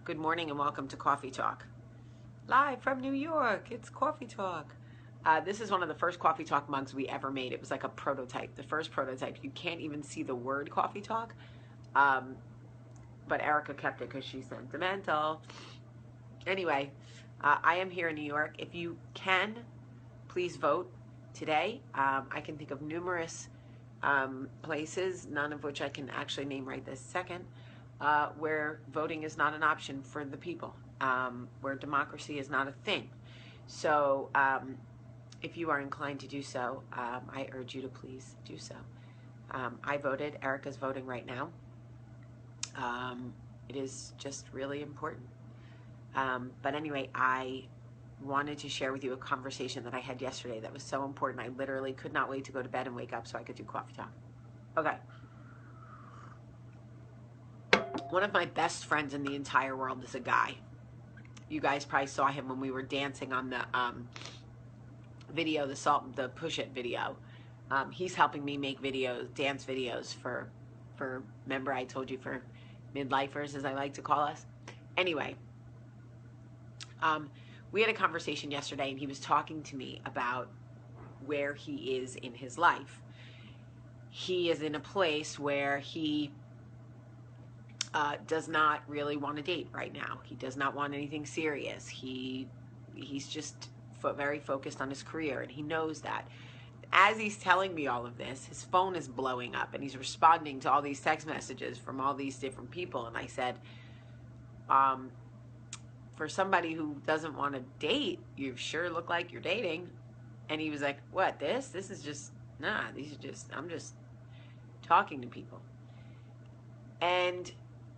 Good morning and welcome to Coffee Talk. Live from New York, it's Coffee Talk. This is one of the first Coffee Talk mugs we ever made. It was like a prototype, the first prototype. You can't even see the word Coffee Talk, but Erica kept it because she's sentimental. Anyway, I am here in New York. If you can, please vote today. I can think of numerous places, none of which I can actually name right this second, where voting is not an option for the people, where democracy is not a thing. So if you are inclined to do so, I urge you to please do so. I voted. Erica's voting right now. It is just really important. But anyway, I wanted to share with you a conversation that I had yesterday that was so important. I literally could not wait to go to bed and wake up so I could do Coffee Talk. Okay. One of my best friends in the entire world is a guy. You guys probably saw him when we were dancing on the video, the Push It video. He's helping me make videos, dance videos for remember I told you, for midlifers, as I like to call us. Anyway, we had a conversation yesterday and he was talking to me about where he is in his life. He is in a place where he does not really want to date right now. He does not want anything serious. He's just very focused on his career, and he knows that. As he's telling me all of this, his phone is blowing up, and he's responding to all these text messages from all these different people. And I said, for somebody who doesn't want to date, you sure look like you're dating. And he was like, what, this is just, nah, I'm just talking to people. And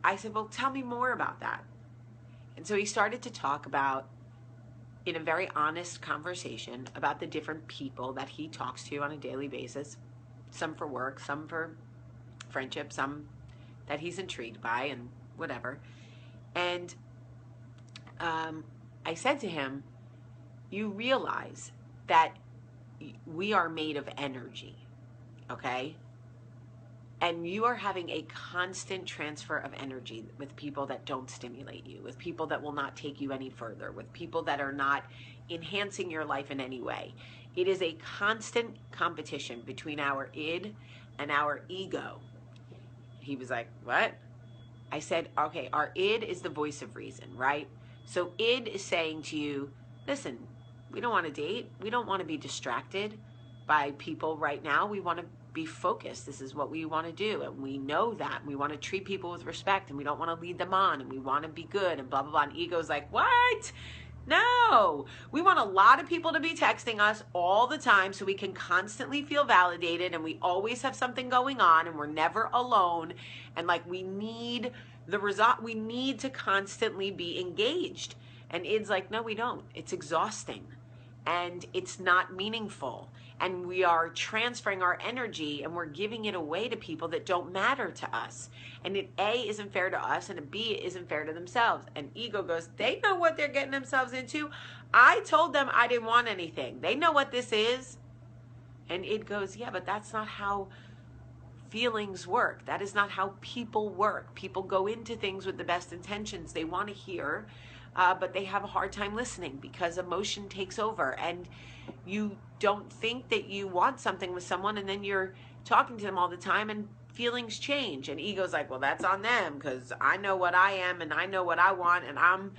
I said, well, tell me more about that. And so he started to talk about, in a very honest conversation, about the different people that he talks to on a daily basis, some for work, some for friendship, some that he's intrigued by, and whatever. And I said to him, you realize that we are made of energy, okay? And you are having a constant transfer of energy with people that don't stimulate you, with people that will not take you any further, with people that are not enhancing your life in any way. It is a constant competition between our id and our ego. He was like, what? I said, okay, our id is the voice of reason, right? So id is saying to you, listen, we don't want to date. We don't want to be distracted by people right now. We want to be focused. This is what we want to do, and we know that. We want to treat people with respect, and we don't want to lead them on, and we want to be good, and blah blah blah. And ego's like, what? No, we want a lot of people to be texting us all the time so we can constantly feel validated, and we always have something going on, and we're never alone, and like we need the result. We need to constantly be engaged. And id's like, no, we don't. It's exhausting, and it's not meaningful. And we are transferring our energy and we're giving it away to people that don't matter to us. And it A, isn't fair to us, and B, isn't fair to themselves. And ego goes, they know what they're getting themselves into. I told them I didn't want anything. They know what this is. And it goes, yeah, but that's not how feelings work. That is not how people work. People go into things with the best intentions. They want to hear, but they have a hard time listening because emotion takes over. And you don't think that you want something with someone, and then you're talking to them all the time and feelings change. And ego's like, well, that's on them because I know what I am and I know what I want, and I'm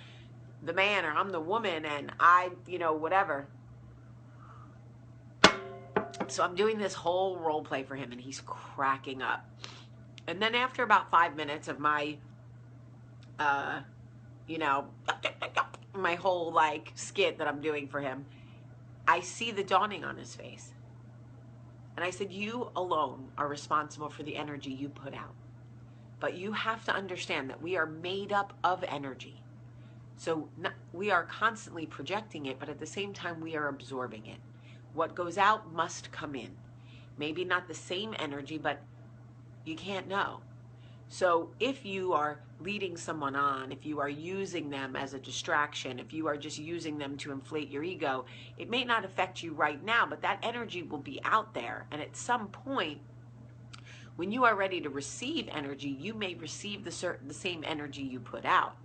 the man or I'm the woman, and I, whatever. So I'm doing this whole role play for him, and he's cracking up. And then after about 5 minutes of my, my whole like skit that I'm doing for him, I see the dawning on his face. And I said, you alone are responsible for the energy you put out. But you have to understand that we are made up of energy. So we are constantly projecting it, but at the same time, we are absorbing it. What goes out must come in. Maybe not the same energy, but you can't know. So if you are leading someone on, if you are using them as a distraction, if you are just using them to inflate your ego, it may not affect you right now, but that energy will be out there. And at some point, when you are ready to receive energy, you may receive the same energy you put out.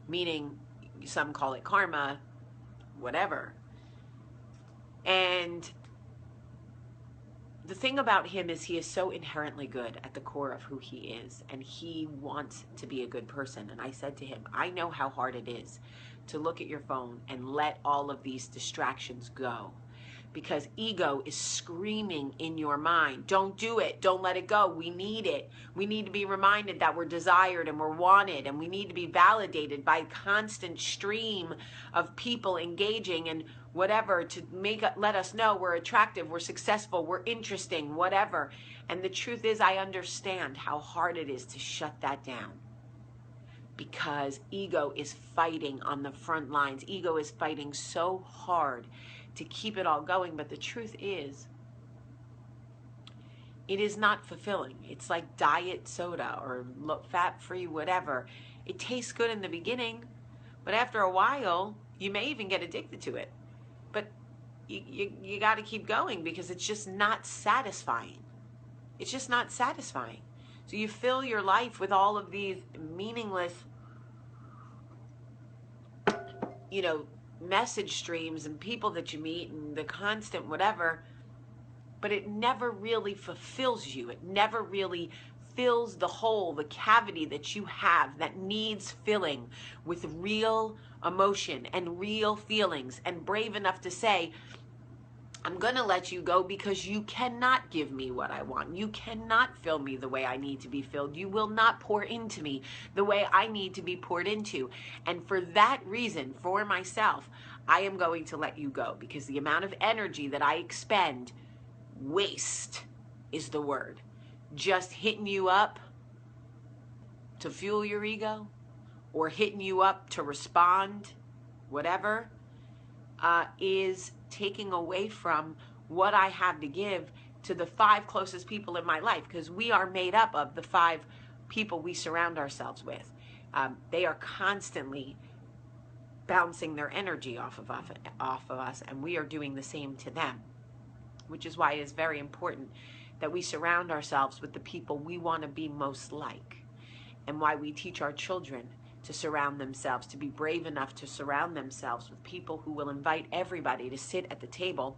meaning some call it karma, whatever. And the thing about him is he is so inherently good at the core of who he is, and he wants to be a good person. And I said to him, I know how hard it is to look at your phone and let all of these distractions go, because ego is screaming in your mind, don't do it, don't let it go, we need it. We need to be reminded that we're desired and we're wanted, and we need to be validated by a constant stream of people engaging and whatever to let us know we're attractive, we're successful, we're interesting, whatever. And the truth is, I understand how hard it is to shut that down, because ego is fighting on the front lines. Ego is fighting so hard to keep it all going. But the truth is, it is not fulfilling. It's like diet soda or fat-free, whatever. It tastes good in the beginning, but after a while, you may even get addicted to it. But you got to keep going, because it's just not satisfying. It's just not satisfying. So you fill your life with all of these meaningless, message streams and people that you meet and the constant whatever, but it never really fulfills you. It never really fills the hole, the cavity that you have that needs filling with real emotion and real feelings, and brave enough to say, I'm going to let you go because you cannot give me what I want. You cannot fill me the way I need to be filled. You will not pour into me the way I need to be poured into. And for that reason, for myself, I am going to let you go, because the amount of energy that I expend, waste is the word, just hitting you up to fuel your ego, or hitting you up to respond, whatever, is taking away from what I have to give to the 5 closest people in my life, because we are made up of the 5 people we surround ourselves with. They are constantly bouncing their energy off of us, and we are doing the same to them, which is why it is very important that we surround ourselves with the people we want to be most like, and why we teach our children to surround themselves, to be brave enough to surround themselves with people who will invite everybody to sit at the table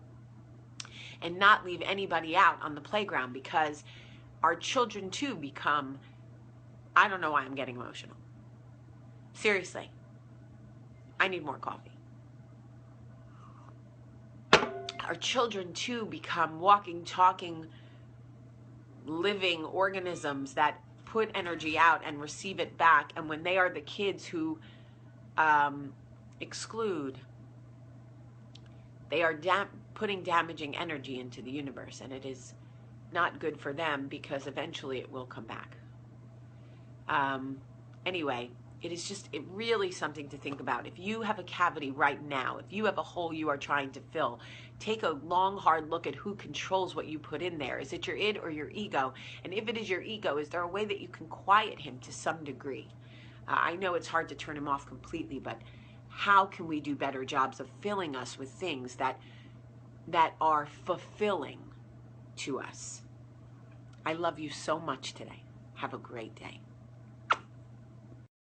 and not leave anybody out on the playground, because our children too become, I don't know why I'm getting emotional. Seriously, I need more coffee. Our children too become walking, talking, living organisms that put energy out and receive it back. And when they are the kids who exclude, they are putting damaging energy into the universe, and it is not good for them, because eventually it will come back. Anyway, it is really something to think about. If you have a cavity right now, if you have a hole you are trying to fill, take a long, hard look at who controls what you put in there. Is it your id or your ego? And if it is your ego, is there a way that you can quiet him to some degree? I know it's hard to turn him off completely, but how can we do better jobs of filling us with things that are fulfilling to us? I love you so much today. Have a great day.